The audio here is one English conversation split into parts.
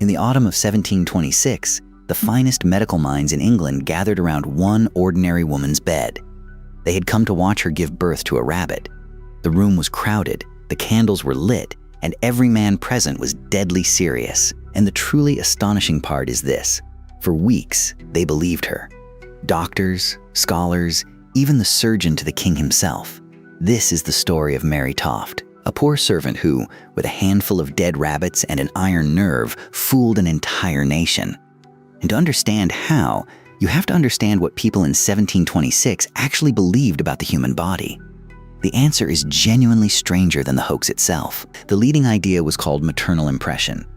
In the autumn of 1726, the finest medical minds in England gathered around one ordinary woman's bed. They had come to watch her give birth to a rabbit. The room was crowded, the candles were lit, and every man present was deadly serious. And the truly astonishing part is this: for weeks, they believed her. Doctors, scholars, even the surgeon to the king himself. This is the story of Mary Toft, a poor servant who, with a handful of dead rabbits and an iron nerve, fooled an entire nation. And to understand how, you have to understand what people in 1726 actually believed about the human body. The answer is genuinely stranger than the hoax itself. The leading idea was called maternal impression,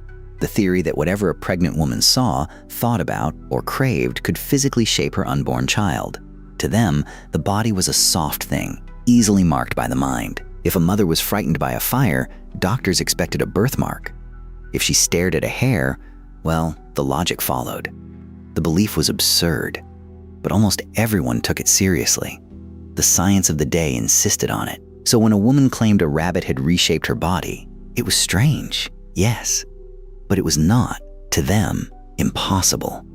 the theory that whatever a pregnant woman saw, thought about, or craved could physically shape her unborn child. To them, the body was a soft thing, easily marked by the mind. If a mother was frightened by a fire, doctors expected a birthmark. If she stared at a hair, well, the logic followed. The belief was absurd, but almost everyone took it seriously. The science of the day insisted on it. So when a woman claimed a rabbit had reshaped her body, it was strange, yes, but it was not, to them, impossible.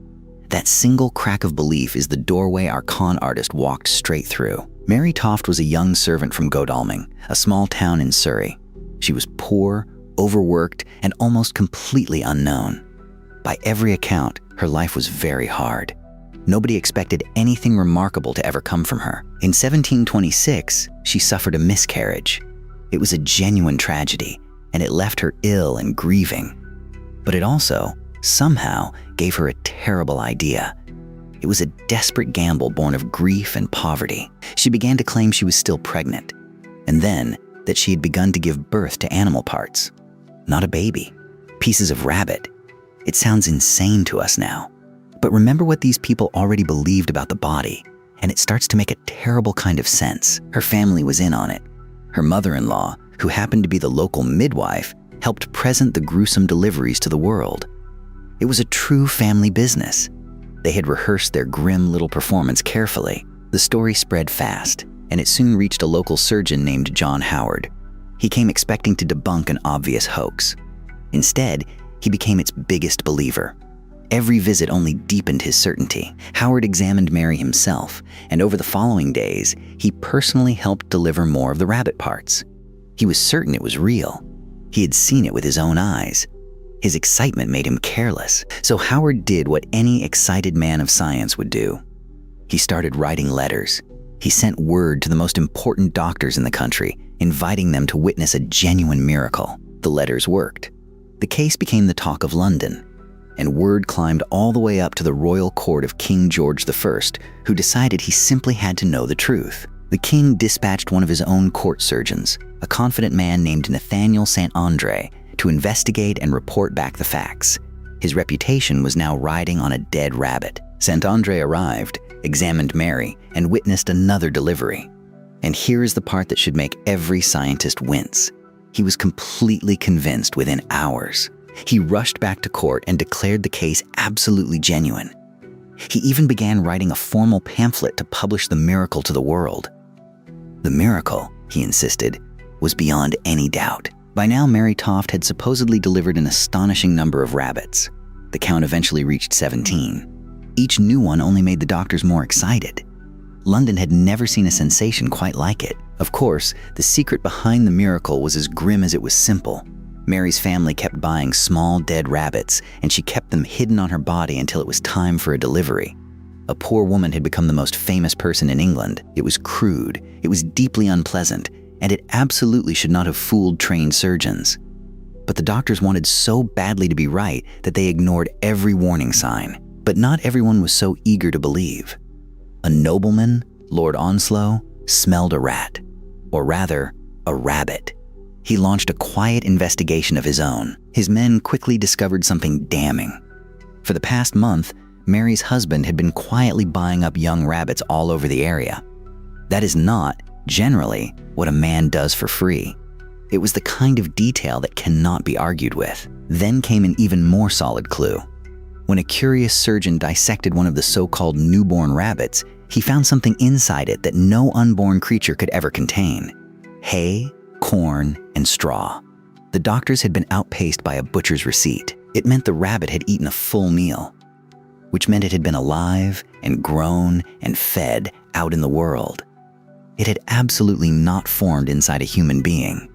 That single crack of belief is the doorway our con artist walked straight through. Mary Toft was a young servant from Godalming, a small town in Surrey. She was poor, overworked, and almost completely unknown. By every account, her life was very hard. Nobody expected anything remarkable to ever come from her. In 1726, she suffered a miscarriage. It was a genuine tragedy, and it left her ill and grieving. But it also, somehow, gave her a terrible idea. It was a desperate gamble born of grief and poverty. She began to claim she was still pregnant, and then that she had begun to give birth to animal parts. Not a baby, pieces of rabbit. It sounds insane to us now. But remember what these people already believed about the body, and it starts to make a terrible kind of sense. Her family was in on it. Her mother-in-law, who happened to be the local midwife, helped present the gruesome deliveries to the world. It was a true family business. They had rehearsed their grim little performance carefully. The story spread fast, and it soon reached a local surgeon named John Howard. He came expecting to debunk an obvious hoax. Instead, he became its biggest believer. Every visit only deepened his certainty. Howard examined Mary himself, and over the following days, he personally helped deliver more of the rabbit parts. He was certain it was real. He had seen it with his own eyes. His excitement made him careless, so Howard did what any excited man of science would do. He started writing letters. He sent word to the most important doctors in the country, inviting them to witness a genuine miracle. The letters worked. The case became the talk of London, and word climbed all the way up to the royal court of King George I, who decided he simply had to know the truth. The king dispatched one of his own court surgeons, a confident man named Nathaniel St. Andre, to investigate and report back the facts. His reputation was now riding on a dead rabbit. St. Andre arrived, examined Mary, and witnessed another delivery. And here is the part that should make every scientist wince. He was completely convinced within hours. He rushed back to court and declared the case absolutely genuine. He even began writing a formal pamphlet to publish the miracle to the world. The miracle, he insisted, was beyond any doubt. By now, Mary Toft had supposedly delivered an astonishing number of rabbits. The count eventually reached 17. Each new one only made the doctors more excited. London had never seen a sensation quite like it. Of course, the secret behind the miracle was as grim as it was simple. Mary's family kept buying small dead rabbits, and she kept them hidden on her body until it was time for a delivery. A poor woman had become the most famous person in England. It was crude, it was deeply unpleasant, and it absolutely should not have fooled trained surgeons. But the doctors wanted so badly to be right that they ignored every warning sign. But not everyone was so eager to believe. A nobleman, Lord Onslow, smelled a rat, or rather, a rabbit. He launched a quiet investigation of his own. His men quickly discovered something damning. For the past month, Mary's husband had been quietly buying up young rabbits all over the area. That is not, generally, what a man does for free. It was the kind of detail that cannot be argued with. Then came an even more solid clue. When a curious surgeon dissected one of the so-called newborn rabbits, he found something inside it that no unborn creature could ever contain: hay, corn, and straw. The doctors had been outpaced by a butcher's receipt. It meant the rabbit had eaten a full meal, which meant it had been alive and grown and fed out in the world. It had absolutely not formed inside a human being.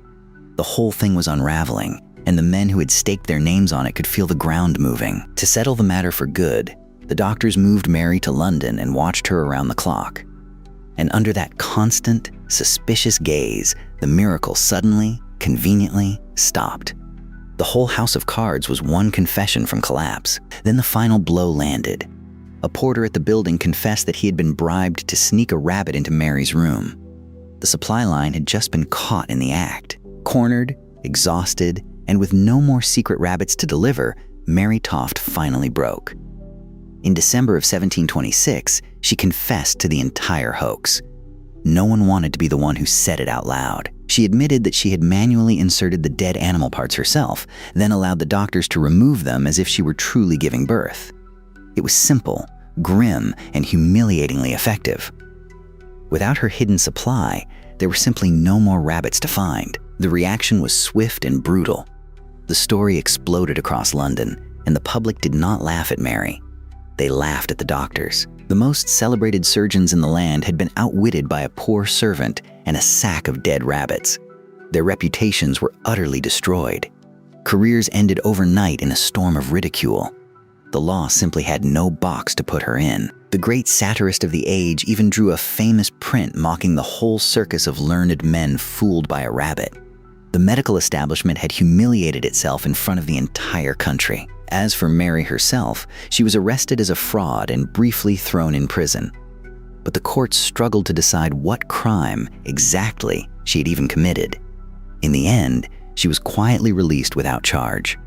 The whole thing was unraveling, and the men who had staked their names on it could feel the ground moving. To settle the matter for good, the doctors moved Mary to London and watched her around the clock. And under that constant, suspicious gaze, the miracle suddenly, conveniently stopped. The whole house of cards was one confession from collapse. Then the final blow landed. A porter at the building confessed that he had been bribed to sneak a rabbit into Mary's room. The supply line had just been caught in the act. Cornered, exhausted, and with no more secret rabbits to deliver, Mary Toft finally broke. In December of 1726, she confessed to the entire hoax. No one wanted to be the one who said it out loud. She admitted that she had manually inserted the dead animal parts herself, then allowed the doctors to remove them as if she were truly giving birth. It was simple, grim, and humiliatingly effective. Without her hidden supply, there were simply no more rabbits to find. The reaction was swift and brutal. The story exploded across London, and the public did not laugh at Mary. They laughed at the doctors. The most celebrated surgeons in the land had been outwitted by a poor servant and a sack of dead rabbits. Their reputations were utterly destroyed. Careers ended overnight in a storm of ridicule. The law simply had no box to put her in. The great satirist of the age even drew a famous print mocking the whole circus of learned men fooled by a rabbit. The medical establishment had humiliated itself in front of the entire country. As for Mary herself, she was arrested as a fraud and briefly thrown in prison. But the courts struggled to decide what crime exactly she had even committed. In the end, she was quietly released without charge.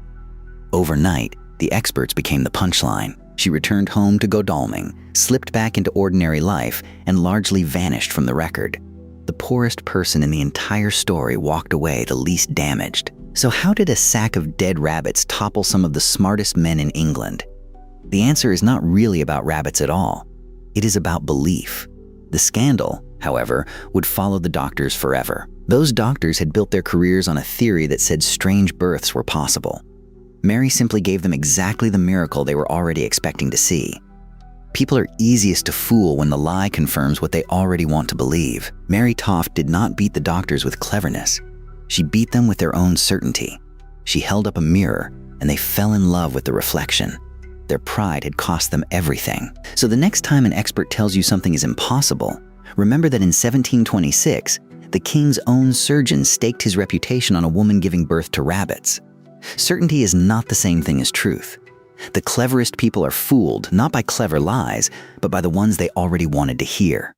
Overnight, the experts became the punchline. She returned home to Godalming, slipped back into ordinary life, and largely vanished from the record. The poorest person in the entire story walked away the least damaged. So how did a sack of dead rabbits topple some of the smartest men in England? The answer is not really about rabbits at all. It is about belief. The scandal, however, would follow the doctors forever. Those doctors had built their careers on a theory that said strange births were possible. Mary simply gave them exactly the miracle they were already expecting to see. People are easiest to fool when the lie confirms what they already want to believe. Mary Toft did not beat the doctors with cleverness. She beat them with their own certainty. She held up a mirror, and they fell in love with the reflection. Their pride had cost them everything. So the next time an expert tells you something is impossible, remember that in 1726, the king's own surgeon staked his reputation on a woman giving birth to rabbits. Certainty is not the same thing as truth. The cleverest people are fooled not by clever lies, but by the ones they already wanted to hear.